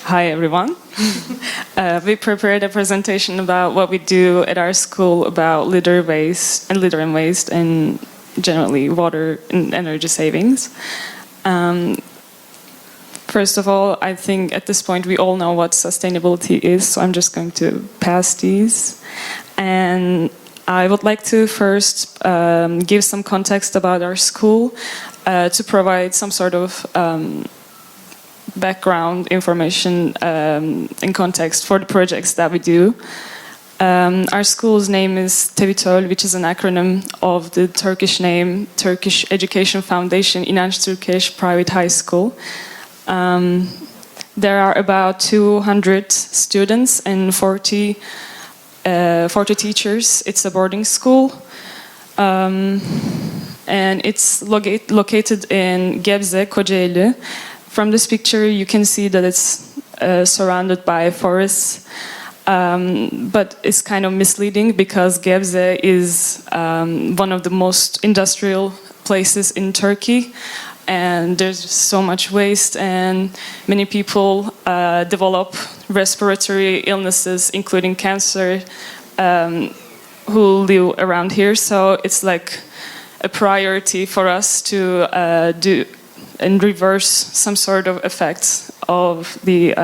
Hi everyone. We prepared a presentation about what we do at our school about litter and waste and generally water and energy savings. First of all, I think at this point we all know what sustainability is, so I'm just going to pass these. And I would like to first give some context about our school to provide some sort of background information and context for the projects that we do. Our school's name is TEVİTÖL, which is an acronym of the Turkish name Turkish Education Foundation İnanç Turkish Private High School. There are about 200 students and 40 teachers. It's a boarding school. And it's located in Gebze, Kocaeli. From this picture, you can see that it's surrounded by forests, but it's kind of misleading because Gebze is one of the most industrial places in Turkey, and there's so much waste, and many people develop respiratory illnesses, including cancer, who live around here. So it's like a priority for us to do and reverse some sort of effects of the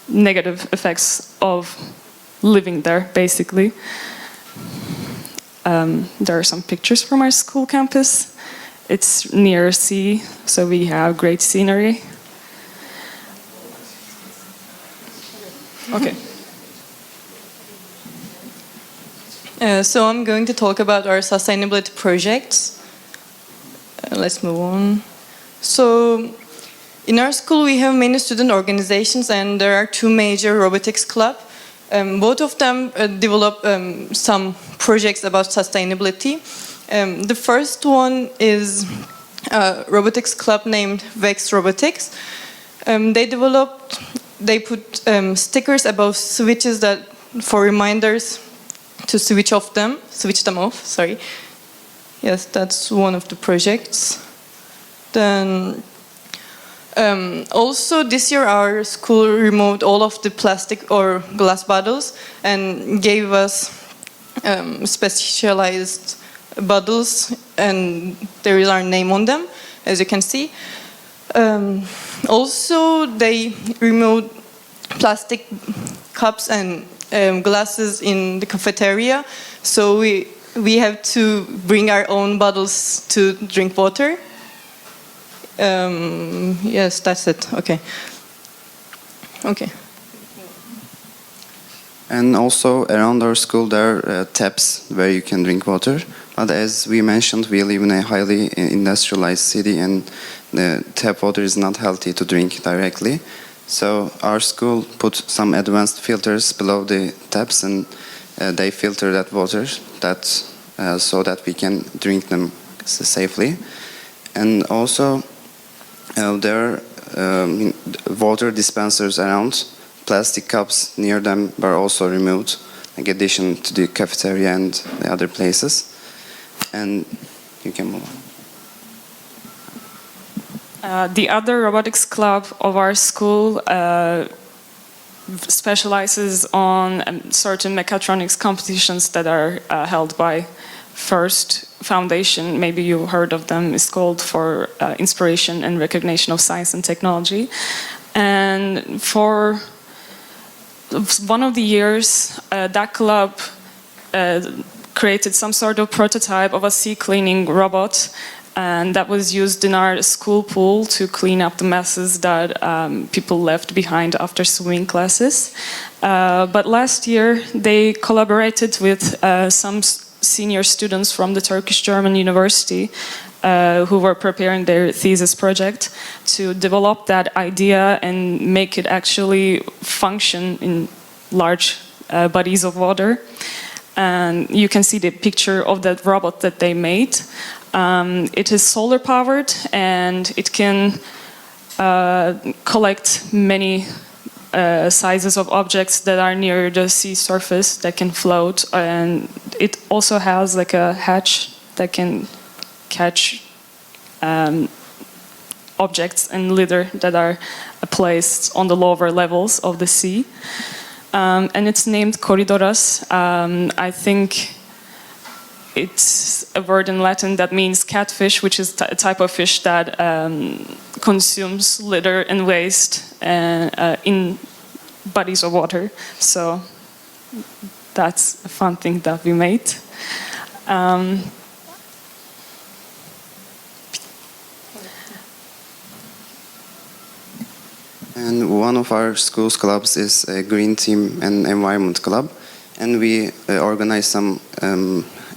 negative effects of living there, basically. There are some pictures from our school campus. It's near sea, so we have great scenery. Okay. So I'm going to talk about our sustainability projects. Let's move on. So, in our school we have many student organizations, and there are two major robotics clubs. Both of them develop some projects about sustainability. The first one is a robotics club named Vex Robotics. They put stickers above switches for reminders to switch them off. Sorry. Yes, that's one of the projects. Then, also this year our school removed all of the plastic or glass bottles and gave us specialized bottles, and there is our name on them, as you can see. Also, they removed plastic cups and glasses in the cafeteria, so we have to bring our own bottles to drink water. Yes, that's it. Okay. And also around our school there are taps where you can drink water. But as we mentioned, we live in a highly industrialized city, and the tap water is not healthy to drink directly. So our school put some advanced filters below the taps, and they filter that water so that we can drink them safely. And also there are water dispensers around. Plastic cups near them were also removed, in addition to the cafeteria and the other places. And you can move on. The other robotics club of our school specializes on certain mechatronics competitions that are held by First Foundation. Maybe you heard of them. It's called for Inspiration and Recognition of Science and Technology. And for one of the years, that club created some sort of prototype of a sea cleaning robot, and that was used in our school pool to clean up the messes that people left behind after swimming classes. But last year they collaborated with some senior students from the Turkish-German University who were preparing their thesis project to develop that idea and make it actually function in large bodies of water. And you can see the picture of that robot that they made. It is solar powered, and it can collect many sizes of objects that are near the sea surface that can float, and it also has like a hatch that can catch objects and litter that are placed on the lower levels of the sea. And it's named Corridoras. I think it's a word in Latin that means catfish, which is a type of fish that consumes litter and waste in bodies of water. So that's a fun thing that we made. And one of our school's clubs is a Green Team and Environment Club. And we organize some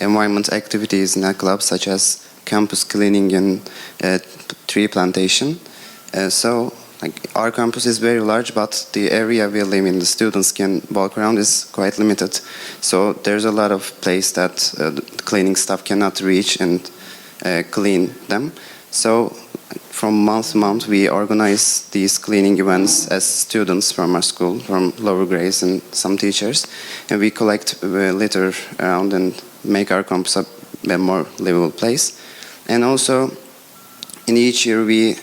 environment activities in that club, such as campus cleaning and tree plantation. So our campus is very large, but the area we live in, the students can walk around, is quite limited. So there's a lot of place that the cleaning staff cannot reach and clean them. So from month to month, we organize these cleaning events as students from our school, from lower grades and some teachers. And we collect litter around and make our campus a more livable place. And also, in each year, we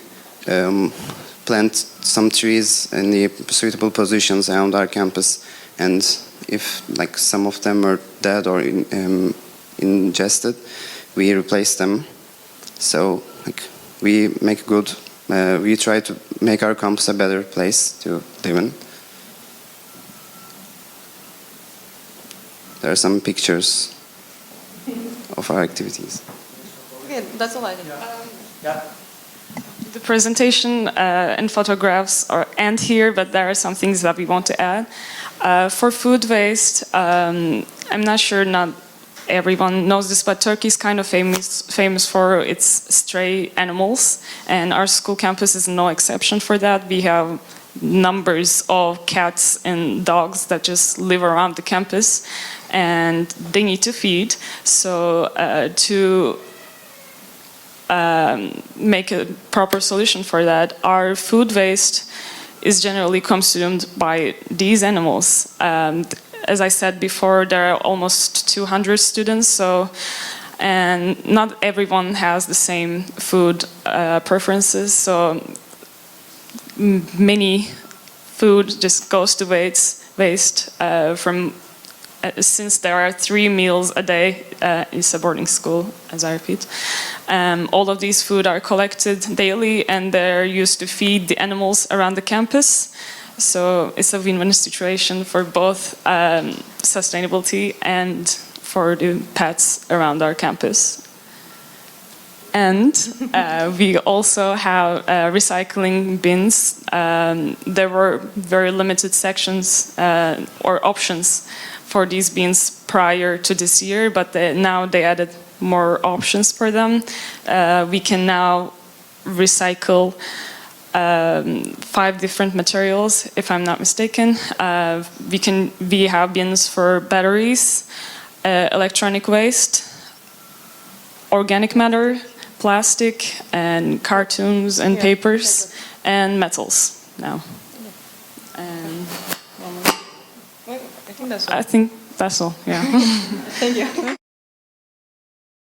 plant some trees in the suitable positions around our campus. And if some of them are dead or ingested, we replace them. So we make good. We try to make our campus a better place to live in. There are some pictures of our activities. Okay, that's all I did. The presentation and photographs end here, but there are some things that we want to add. For food waste, I'm not sure not everyone knows this, but Turkey is kind of famous for its stray animals, and our school campus is no exception for that. We have numbers of cats and dogs that just live around the campus, and they need to feed. So to make a proper solution for that, our food waste is generally consumed by these animals. As I said before, there are almost 200 students, and not everyone has the same food preferences, so many food just goes to waste since there are 3 meals a day in a boarding school, as I repeat. All of these food are collected daily, and they're used to feed the animals around the campus. So it's a win-win situation for both sustainability and for the pets around our campus. And we also have recycling bins. There were very limited sections or options for these bins prior to this year, but now they added more options for them. We can now recycle 5 different materials, if I'm not mistaken. We have bins for batteries, electronic waste, organic matter, plastic, and cartoons and papers, and metals now. And I think that's all. I think that's all. Yeah. Thank you.